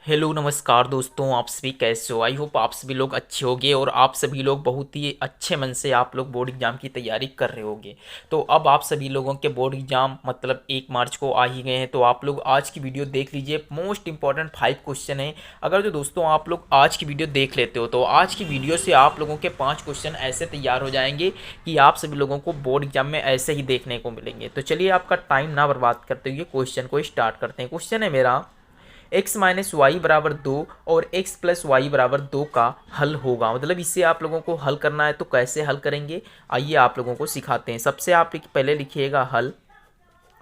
Hello नमस्कार दोस्तों, आप सभी कैसे हो। आई होप आप सभी लोग अच्छे होंगे और आप सभी लोग बहुत ही अच्छे मन से आप लोग बोर्ड एग्जाम की तैयारी कर रहे होंगे। तो अब आप सभी लोगों के बोर्ड एग्जाम मतलब 1 मार्च को आ ही गए हैं। तो आप लोग आज की वीडियो देख लीजिए। मोस्ट इंपॉर्टेंट 5 क्वेश्चन है। अगर जो दोस्तों आप लोग आज की वीडियो देख लेते हो तो आज की वीडियो से आप लोगों के 5 क्वेश्चन ऐसे तैयार हो जाएंगे कि आप सभी लोगों को बोर्ड एग्जाम में ऐसे ही देखने को मिलेंगे। तो चलिए आपका टाइम ना बर्बाद करते हुए क्वेश्चन को स्टार्ट करते हैं। क्वेश्चन है मेरा x माइनस वाई बराबर 2 और x प्लस वाई बराबर 2 का हल होगा। मतलब इसे आप लोगों को हल करना है तो कैसे हल करेंगे, आइए आप लोगों को सिखाते हैं। सबसे आप पहले लिखिएगा हल,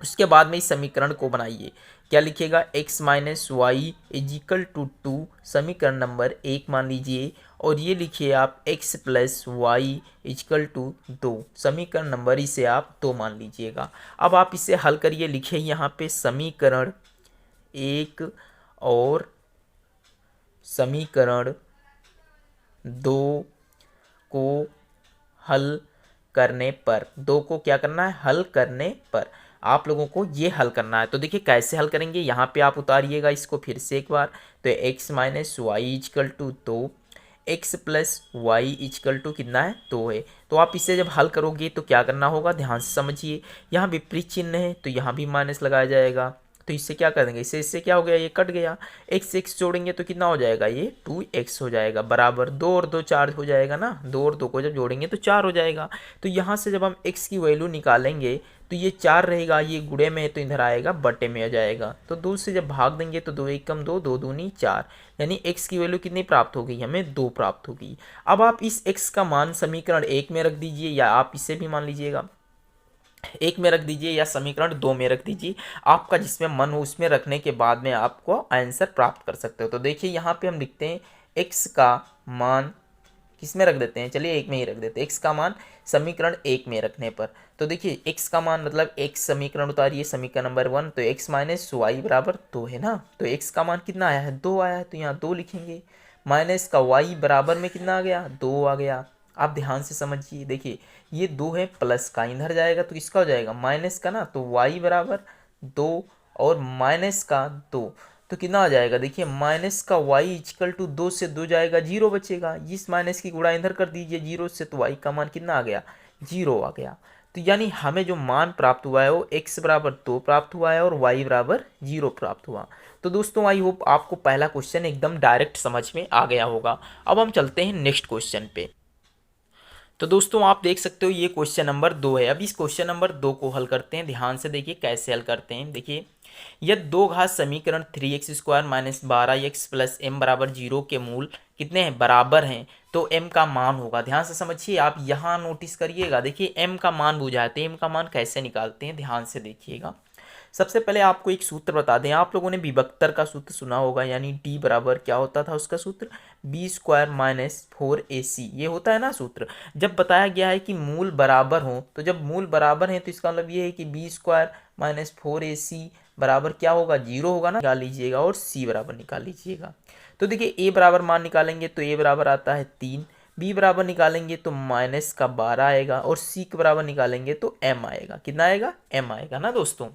उसके बाद में इस समीकरण को बनाइए। क्या लिखिएगा, x minus y equal to 2 समीकरण नंबर 1 मान लीजिए, और ये लिखिए आप x plus y equal to 2 समीकरण नंबर इसे आप 2 मान लीजिएगा। अब आप इसे हल करिए। लिखिए यहाँ पे समीकरण 1 और समीकरण 2 को हल करने पर, 2 को क्या करना है, हल करने पर आप लोगों को ये हल करना है। तो देखिए कैसे हल करेंगे, यहाँ पे आप उतारिएगा इसको फिर से एक बार। तो x minus y equal to 2, x plus y equal to कितना है, 2 है। तो आप इसे जब हल करोगे तो क्या करना होगा, ध्यान से समझिए। यहाँ विपरीत चिन्ह है तो यहाँ भी माइनस लगाया जाएगा। तो इससे क्या कर देंगे, इससे क्या हो गया, ये कट गया। एक्स एक्स जोड़ेंगे तो कितना हो जाएगा, ये 2x हो जाएगा, बराबर 2 और 2 4 हो जाएगा ना। 2 और 2 को जब जोड़ेंगे तो 4 हो जाएगा। तो यहाँ से जब हम x की वैल्यू निकालेंगे तो ये 4 रहेगा, ये गुणे में है तो इधर आएगा बटे में आ जाएगा। तो 2 से जब भाग देंगे तो 2 1 कम 2, 2 दूनी 4, यानी x की वैल्यू कितनी प्राप्त होगी, हमें 2 प्राप्त होगी। अब आप इस x का मान समीकरण 1 में रख दीजिए, या आप इसे भी मान लीजिएगा 1 में रख दीजिए या समीकरण 2 में रख दीजिए। आपका जिसमें मन हो उसमें रखने के बाद में आपको आंसर प्राप्त कर सकते हो। तो देखिए यहाँ पे हम लिखते हैं x का मान, किस में रख देते हैं, चलिए 1 में ही रख देते हैं। x का मान समीकरण 1 में रखने पर, तो देखिए x का मान मतलब x समीकरण उतारिए, समीकरण नंबर 1। तो x माइनस वाई बराबर 2 है ना। तो x का मान कितना आया है, 2 आया है, तो यहाँ 2 लिखेंगे। माइनस का y बराबर में कितना आ गया, 2 आ गया। आप ध्यान से समझिए, देखिए ये 2 है, प्लस का इधर जाएगा तो किसका हो जाएगा, माइनस का ना। तो y बराबर 2 और माइनस का 2, तो कितना आ जाएगा, देखिए माइनस का y इक्वल टू 2 से 2 जाएगा, 0 बचेगा। इस माइनस की गुणा इधर कर दीजिए 0 से, तो y का मान कितना आ गया, 0 आ गया। तो यानी हमें जो मान प्राप्त हुआ है वो x बराबर 2 प्राप्त हुआ है और y बराबर 0 प्राप्त हुआ। तो दोस्तों आई होप आपको पहला क्वेश्चन एकदम डायरेक्ट समझ में आ गया होगा। अब हम चलते हैं नेक्स्ट क्वेश्चन पे। तो दोस्तों आप देख सकते हो ये क्वेश्चन नंबर 2 है। अब इस क्वेश्चन नंबर 2 को हल करते हैं। ध्यान से देखिए कैसे हल करते हैं। देखिए यह दो घात समीकरण 3x square minus 12x plus M बराबर 0 के मूल कितने हैं, बराबर हैं, तो m का मान होगा। ध्यान से समझिए, आप यहाँ नोटिस करिएगा। देखिए m का मान बुझाते हैं, m का मान कैसे निकालते हैं, ध्यान से देखिएगा। सबसे पहले आपको एक सूत्र बता दें, आप लोगों ने विभक्तर का सूत्र सुना होगा, यानी d बराबर क्या होता था उसका सूत्र, बी स्क्वायर माइनस 4ac, ये होता है ना सूत्र। जब बताया गया है कि मूल बराबर हो, तो जब मूल बराबर हैं तो इसका मतलब ये है कि बी स्क्वायर माइनस 4ac बराबर क्या होगा, 0 होगा ना। निकाल लीजिएगा और c बराबर निकाल लीजिएगा। तो देखिए a बराबर मान निकालेंगे तो a बराबर आता है 3, b बराबर निकालेंगे तो माइनस का 12 आएगा, और c के बराबर निकालेंगे तो m आएगा। कितना आएगा, m आएगा ना दोस्तों।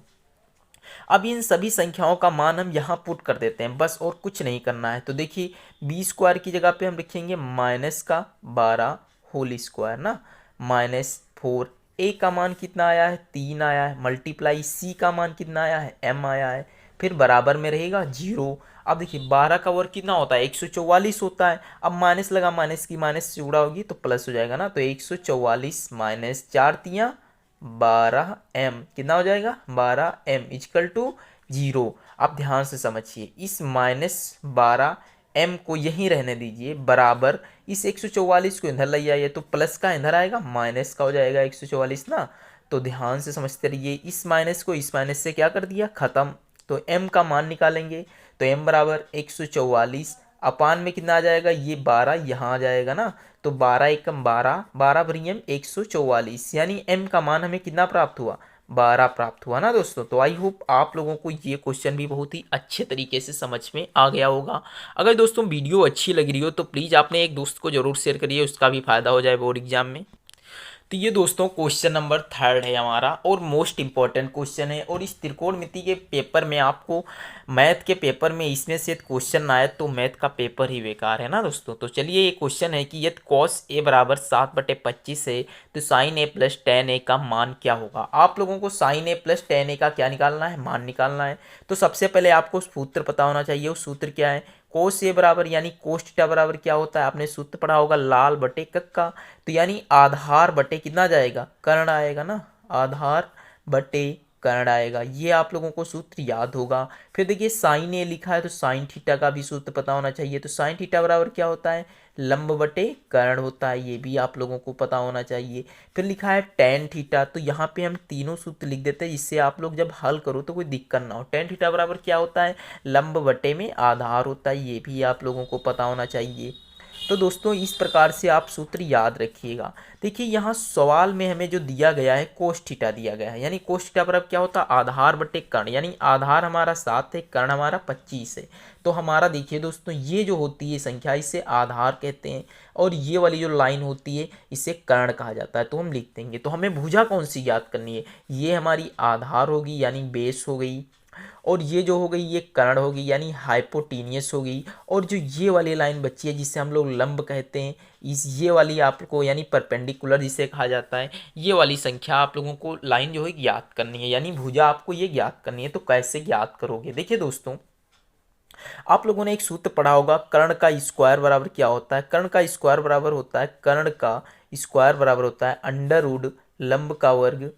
अब इन सभी संख्याओं का मान हम यहाँ पुट कर देते हैं, बस और कुछ नहीं करना है। तो देखिए बी स्क्वायर की जगह पे हम लिखेंगे माइनस का 12 होल स्क्वायर ना, -4। ए का मान कितना आया है, 3 आया है, मल्टीप्लाई सी का मान कितना आया है, m आया है, फिर बराबर में रहेगा 0। अब देखिए 12 का वर्ग कितना होता है, 144 होता है। अब माइनस लगा, माइनस की माइनस से जुड़ा होगी तो प्लस हो जाएगा ना। तो 144 माइनस 4 12 m कितना हो जाएगा, 12 m इजकल टू 0। आप ध्यान से समझिए, इस -12 m को यहीं रहने दीजिए, बराबर इस 144 को इधर ले आइए तो प्लस का इधर आएगा, माइनस का हो जाएगा 144 ना। तो ध्यान से समझते रहिए, इस माइनस को इस माइनस से क्या कर दिया, खत्म। तो m का मान निकालेंगे तो m बराबर 144 अपान में कितना आ जाएगा, ये 12 यहाँ आ जाएगा ना। तो 12 एकम 12, 12 भरी m 144, यानी m का मान हमें कितना प्राप्त हुआ, 12 प्राप्त हुआ ना दोस्तों। तो आई होप आप लोगों को ये क्वेश्चन भी बहुत ही अच्छे तरीके से समझ में आ गया होगा। अगर दोस्तों वीडियो अच्छी लग रही हो तो प्लीज़ आपने एक दोस्त को जरूर शेयर करिए, उसका भी फायदा हो जाए बोर्ड एग्जाम में। तो ये दोस्तों क्वेश्चन नंबर थर्ड है हमारा और मोस्ट इम्पॉर्टेंट क्वेश्चन है। और इस त्रिकोणमिति के पेपर में आपको, मैथ के पेपर में इसमें से क्वेश्चन ना आए तो मैथ का पेपर ही बेकार है ना दोस्तों। तो चलिए, ये क्वेश्चन है कि यदि कॉस ए बराबर 7/25 है तो साइन ए प्लस टेन ए का मान क्या होगा। आप लोगों को साइन ए प्लस टेन ए का क्या निकालना है, मान निकालना है। तो सबसे पहले आपको सूत्र पता होना चाहिए। वो सूत्र क्या है, कोस ए बराबर यानी कोस थीटा बराबर क्या होता है, आपने सूत्र पढ़ा होगा लाल बटे कक्का। तो यानी आधार बटे कितना जाएगा, कर्ण आएगा ना, आधार बटे कर्ण आएगा। ये आप लोगों को सूत्र याद होगा। फिर देखिए साइन ए लिखा है तो साइन थीटा का भी सूत्र पता होना चाहिए। तो साइन थीटा बराबर क्या होता है, लंब बटे कर्ण होता है, ये भी आप लोगों को पता होना चाहिए। फिर लिखा है टेन थीटा, तो यहाँ पे हम तीनों सूत्र लिख देते हैं जिससे आप लोग जब हल करो तो कोई दिक्कत ना हो। टेन थीटा बराबर क्या होता है, लंब बटे में आधार होता है, ये भी आप लोगों को पता होना चाहिए। तो दोस्तों इस प्रकार से आप सूत्र याद रखिएगा। देखिए यहाँ सवाल में हमें जो दिया गया है कोस थीटा दिया गया है, यानी कोस थीटा बराबर क्या होता है, आधार बटे कर्ण, यानी आधार हमारा 7 है, कर्ण हमारा 25 है। तो हमारा देखिए दोस्तों ये जो होती है संख्या इसे आधार कहते हैं और ये वाली जो लाइन होती है इसे कर्ण कहा जाता है। तो हम लिख देंगे। तो हमें भुजा कौन सी याद करनी है, ये हमारी आधार होगी यानी बेस हो गई, और ये जो हो गई ये कर्ण होगी यानी हाइपोटीनियस होगी। और जो ये वाली लाइन बची है जिसे हम लोग लंब कहते हैं, इस ये वाली आपको यानी परपेंडिकुलर जिसे कहा जाता है, ये वाली संख्या आप लोगों को लाइन जो है याद करनी है, यानी भुजा आपको ये याद करनी है। तो कैसे याद करोगे, देखिए दोस्तों आप लोगों ने एक सूत्र पढ़ा होगा, कर्ण का स्क्वायर बराबर क्या होता है, कर्ण का स्क्वायर बराबर होता है, कर्ण का स्क्वायर बराबर होता है अंडर रूट लंब का वर्ग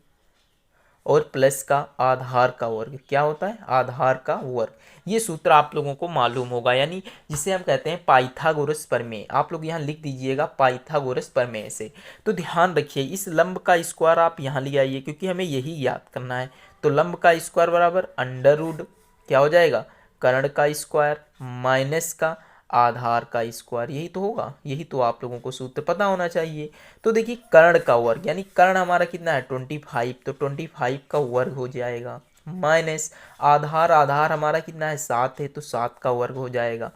और प्लस का आधार का वर्ग। क्या होता है, आधार का वर्ग। ये सूत्र आप लोगों को मालूम होगा, यानी जिसे हम कहते हैं पाइथागोरस प्रमेय। आप लोग यहाँ लिख दीजिएगा पाइथागोरस प्रमेय से। तो ध्यान रखिए इस लंब का स्क्वायर आप यहाँ ले आइए क्योंकि हमें यही याद करना है। तो लंब का स्क्वायर बराबर अंडर रूट क्या हो जाएगा, कर्ण का स्क्वायर माइनस का आधार का स्क्वायर, यही तो होगा, यही तो आप लोगों को सूत्र पता होना चाहिए। तो देखिए कर्ण का वर्ग यानी कर्ण हमारा कितना है 25, तो 25 का वर्ग हो जाएगा माइनस आधार, आधार हमारा कितना है 7 है तो 7 का वर्ग हो जाएगा।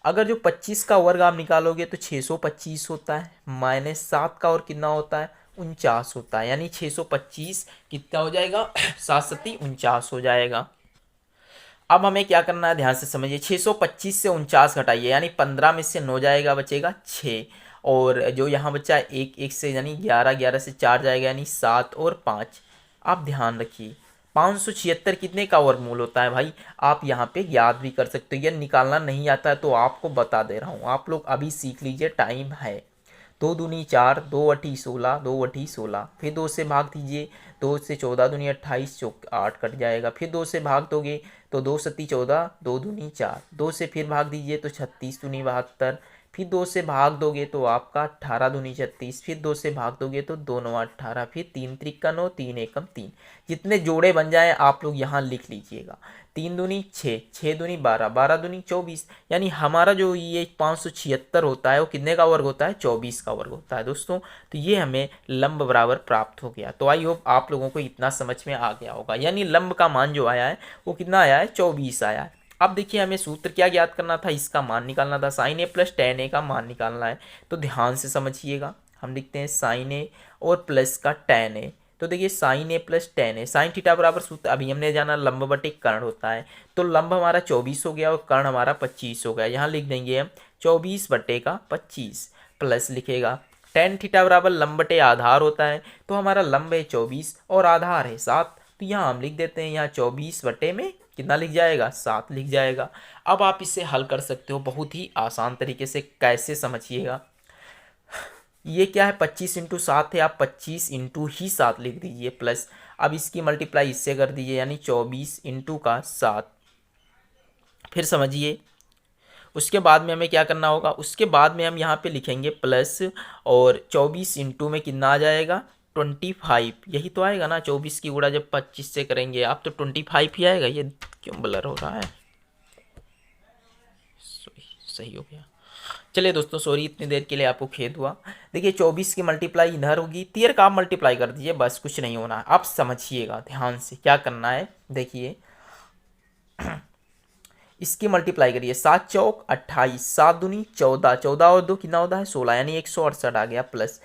अगर जो 25 का वर्ग आप निकालोगे तो 625 होता है, माइनस 7 का और कितना होता है 49 होता है, यानी 625 कितना हो जाएगा 7×7=49 हो जाएगा। अब हमें क्या करना है, ध्यान से समझिए, 625 से 49 घटाइए यानी 15 में से 9 जाएगा, बचेगा 6, और जो यहाँ बचा है एक एक से यानी 11, 11 से 4 जाएगा यानी 7 और 5। आप ध्यान रखिए 576 कितने का वर्गमूल होता है भाई, आप यहाँ पे याद भी कर सकते हो। यह निकालना नहीं आता है तो आपको बता दे रहा हूँ, आप लोग अभी सीख लीजिए, टाइम है। 2×2=4, 2×8=16, 2×8=16, फिर 2 से भाग दीजिए, 2 से 14×2=28, 8 कट जाएगा। फिर 2 से भाग दोगे तो 2×7=14, 2×2=4, 2 से फिर भाग दीजिए तो 36×2=72, फिर 2 से भाग दोगे तो आपका 18×2=36, फिर 2 से भाग दोगे तो 2×9=18, फिर 3×3=9, 3×1=3। जितने जोड़े बन जाए आप लोग यहाँ लिख लीजिएगा। 3×2=6, 6×2=12, 12×2=24, यानी हमारा जो ये 576 होता है वो कितने का वर्ग होता है, 24 का वर्ग होता है दोस्तों। तो ये हमें लंब बराबर प्राप्त हो गया। तो आई होप आप लोगों को इतना समझ में आ गया होगा, यानी लंब का मान जो आया है वो कितना आया है, 24 आया है। अब देखिए हमें सूत्र क्या ज्ञात करना था, इसका मान निकालना था, साइन ए प्लस टेन ए का मान निकालना है। तो ध्यान से समझिएगा, हम लिखते हैं साइन ए और प्लस का टेन ए। तो देखिए साइन ए प्लस टेन ए, साइन थीटा बराबर सूत्र अभी हमने जाना लंब बटे कर्ण होता है। तो लंब हमारा 24 हो गया और कर्ण हमारा 25 हो गया, यहाँ लिख देंगे हम 24/25 प्लस लिखेगा टेन थीटा बराबर लंब बटे आधार होता है। तो हमारा लंब है 24 और आधार है 7, तो यहाँ हम लिख देते हैं, यहाँ 24 बटे में कितना लिख जाएगा, 7 लिख जाएगा। अब आप इसे हल कर सकते हो बहुत ही आसान तरीके से, कैसे समझिएगा। ये क्या है 25×7 है, आप 25×7 लिख दीजिए प्लस, अब इसकी मल्टीप्लाई इससे कर दीजिए यानी 24×7। फिर समझिए उसके बाद में हमें क्या करना होगा, उसके बाद में हम यहाँ पे लिखेंगे प्लस, और 24 इंटू में कितना आ जाएगा 25, यही तो आएगा ना। 24 की गुणा जब 25 से करेंगे आप तो 25 ही आएगा। ये क्यों ब्लर हो रहा है, सही हो गया। चलिए दोस्तों सॉरी इतनी देर के लिए आपको खेद हुआ। देखिए 24 की मल्टीप्लाई इधर होगी, 13 का आप मल्टीप्लाई कर दीजिए, बस कुछ नहीं होना है। आप समझिएगा ध्यान से क्या करना है, देखिए इसकी मल्टीप्लाई करिए, 7×4=28, 7×2=14, 14 और 2 कितना होता है 16, यानी 168 आ गया प्लस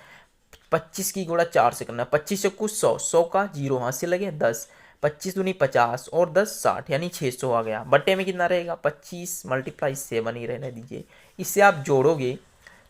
25 की गुणा 4 से करना है, 25 से कुछ 100, 100 का 0 हाथ से लगे 10, 25 दूनी 50 और 10 60, यानी 600 आ गया। बट्टे में कितना रहेगा, 25 मल्टीप्लाई 7 ही रहने दीजिए। इससे आप जोड़ोगे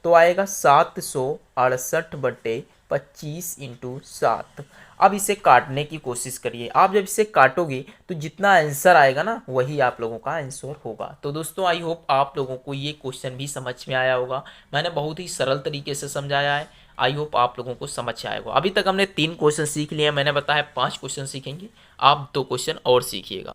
तो आएगा 768/25 इंटू 7। अब इसे काटने की कोशिश करिए। आप जब इसे काटोगे तो जितना आंसर आएगा ना वही आप लोगों का आंसर होगा। तो दोस्तों आई होप आप लोगों को ये क्वेश्चन भी समझ में आया होगा। मैंने बहुत ही सरल तरीके से समझाया है। आई होप आप लोगों को समझ आया होगा। अभी तक हमने 3 क्वेश्चन सीख लिए, मैंने बताया 5 क्वेश्चन सीखेंगे, आप 2 क्वेश्चन और सीखिएगा।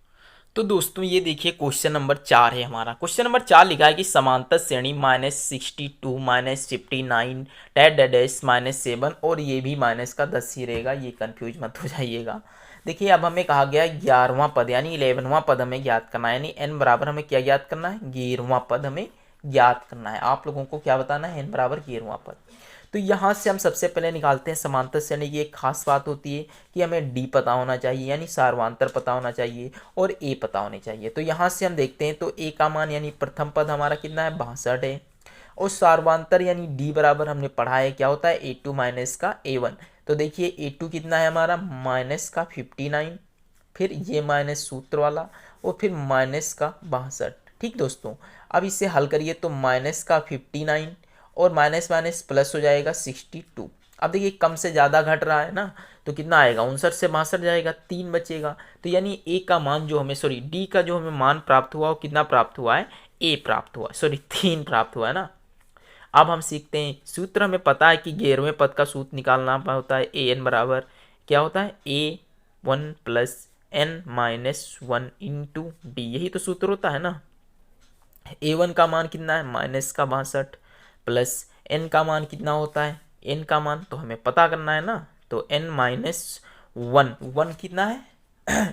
तो दोस्तों ये देखिए क्वेश्चन नंबर 4 है हमारा। क्वेश्चन नंबर 4 लिखा है कि समांतर श्रेणी -62 -59 डैश डैश डैश -7 और ये भी माइनस का 10 ही रहेगा, ये कंफ्यूज मत हो जाइएगा। देखिए अब हमें कहा गया 11वां पद यानी 11वां पद हमें ज्ञात करना है, यानी n बराबर हमें क्या ज्ञात करना है, 11वां पद हमें ज्ञात करना है। आप लोगों को क्या बताना है, n बराबर 11वां पद। तो यहाँ से हम सबसे पहले निकालते हैं समांतर श्रेणी की। एक खास बात होती है कि हमें डी पता होना चाहिए यानी सार्वांतर पता होना चाहिए और ए पता होने चाहिए। तो यहाँ से हम देखते हैं तो ए का मान यानी प्रथम पद हमारा कितना है, 62 है। और सार्वांतर यानी डी बराबर हमने पढ़ा है क्या होता है, a2 माइनस का a1। तो देखिए a2 कितना है हमारा, माइनस का 59, फिर ये माइनस सूत्र वाला और फिर माइनस का 62। ठीक दोस्तों, अब इसे हल करिए तो माइनस का 59 और माइनस माइनस प्लस हो जाएगा 62। अब देखिए कम से ज़्यादा घट रहा है ना, तो कितना आएगा, 59 से 62 जाएगा, 3 बचेगा। तो यानी ए का मान जो हमें डी का जो हमें मान प्राप्त हुआ वो कितना प्राप्त हुआ है, ए प्राप्त हुआ, 3 प्राप्त हुआ है ना। अब हम सीखते हैं सूत्र। हमें पता है कि 11वें पद का सूत्र निकालना होता है ए एन बराबर क्या होता है, a1 + n-1 इंटू डी, यही तो सूत्र होता है ना। a1 का मान कितना है, माइनस का 62 प्लस n का मान कितना होता है, n का मान तो हमें पता करना है ना, तो n-1 कितना है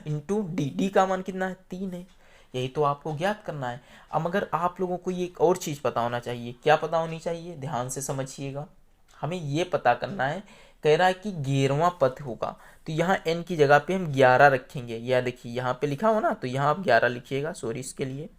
इंटू डी का मान कितना है, 3 है। यही तो आपको ज्ञात करना है। अब मगर आप लोगों को ये एक और चीज़ पता होना चाहिए। क्या पता होनी चाहिए, ध्यान से समझिएगा। हमें ये पता करना है, कह रहा है कि 11वां पद होगा तो यहाँ n की जगह पे हम 11 रखेंगे। या देखिए यहाँ पे लिखा हो ना, तो यहाँ आप 11 लिखिएगा, सॉरी इसके लिए।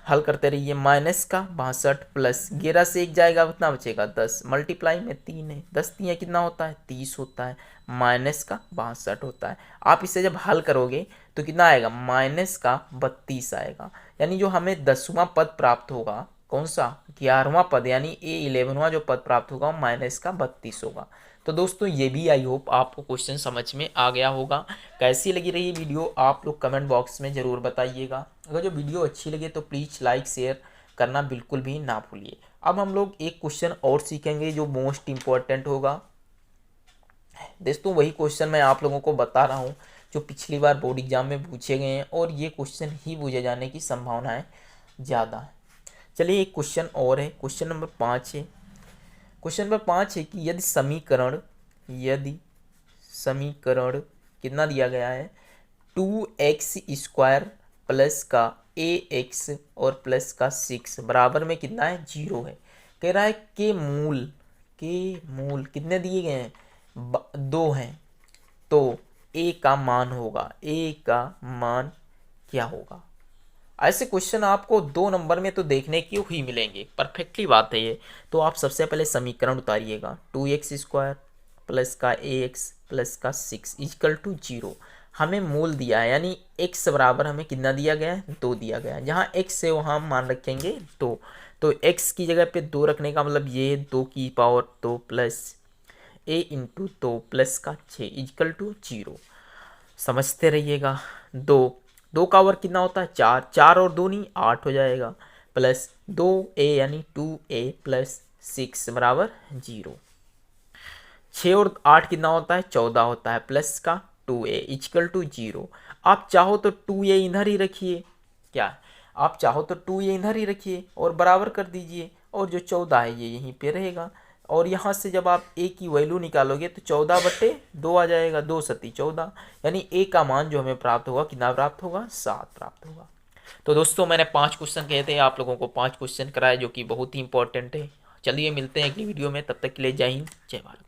हल करते रहिए, माइनस का 62 प्लस 11 से 1 जाएगा, कितना बचेगा 10, मल्टीप्लाई में 3 है, 10 3 कितना होता है, 30 होता है, माइनस का 62 होता है। आप इसे जब हल करोगे तो कितना आएगा, माइनस का 32 आएगा। यानी जो हमें 10वां पद प्राप्त होगा, कौन सा, 11वां पद, यानी A11वां जो पद प्राप्त होगा माइनस का 32 होगा। तो दोस्तों ये भी आई होप आपको क्वेश्चन समझ में आ गया होगा। कैसी लगी रही वीडियो आप लोग कमेंट बॉक्स में ज़रूर बताइएगा। अगर जो वीडियो अच्छी लगे तो प्लीज़ लाइक शेयर करना बिल्कुल भी ना भूलिए। अब हम लोग एक क्वेश्चन और सीखेंगे जो मोस्ट इम्पॉर्टेंट होगा। दोस्तों वही क्वेश्चन मैं आप लोगों को बता रहा हूँ जो पिछली बार बोर्ड एग्जाम में पूछे गए हैं और ये क्वेश्चन ही पूछे जाने की संभावनाएँ ज़्यादा है। चलिए एक क्वेश्चन और है, क्वेश्चन नंबर 5 है। क्वेश्चन नंबर 5 है कि यदि समीकरण कितना दिया गया है, 2x² प्लस का ax और प्लस का 6 बराबर में कितना है, 0 है। कह रहा है के मूल कितने दिए गए हैं, 2 हैं। तो a का मान होगा, a का मान क्या होगा। ऐसे क्वेश्चन आपको 2 नंबर में तो देखने की ही मिलेंगे, परफेक्टली बात है ये। तो आप सबसे पहले समीकरण उतारिएगा, 2x² प्लस का ax प्लस का 6 इक्वल टू 0। हमें मूल दिया है यानी x बराबर हमें कितना दिया गया है, 2 दिया गया है। जहाँ x है वहाँ हम मान रखेंगे 2, तो x की जगह पे 2 रखने का मतलब ये 2 की power 2 plus a into 2 plus का 6 इक्वल टू 0। समझते रहिएगा। 2 का वर्ग कितना होता है, 4 और 2 नहीं 8 हो जाएगा, प्लस 2a यानी 2a प्लस 6 बराबर 0। 6 और 8 कितना होता है, 14 होता है, प्लस का 2a इक्वल टू 0। आप चाहो तो 2a इधर ही रखिए, क्या आप चाहो तो 2a इधर ही रखिए और बराबर कर दीजिए, और जो 14 है ये यहीं पे रहेगा। और यहाँ से जब आप a की वैल्यू निकालोगे तो 14/2 आ जाएगा, 2 सती 14, यानी a का मान जो हमें प्राप्त होगा कितना प्राप्त होगा, 7 प्राप्त होगा। तो दोस्तों मैंने 5 क्वेश्चन कहे थे, आप लोगों को 5 क्वेश्चन कराए जो कि बहुत ही इंपॉर्टेंट है। चलिए मिलते हैं अगली वीडियो में, तब तक के लिए जय हिंद जय भारत।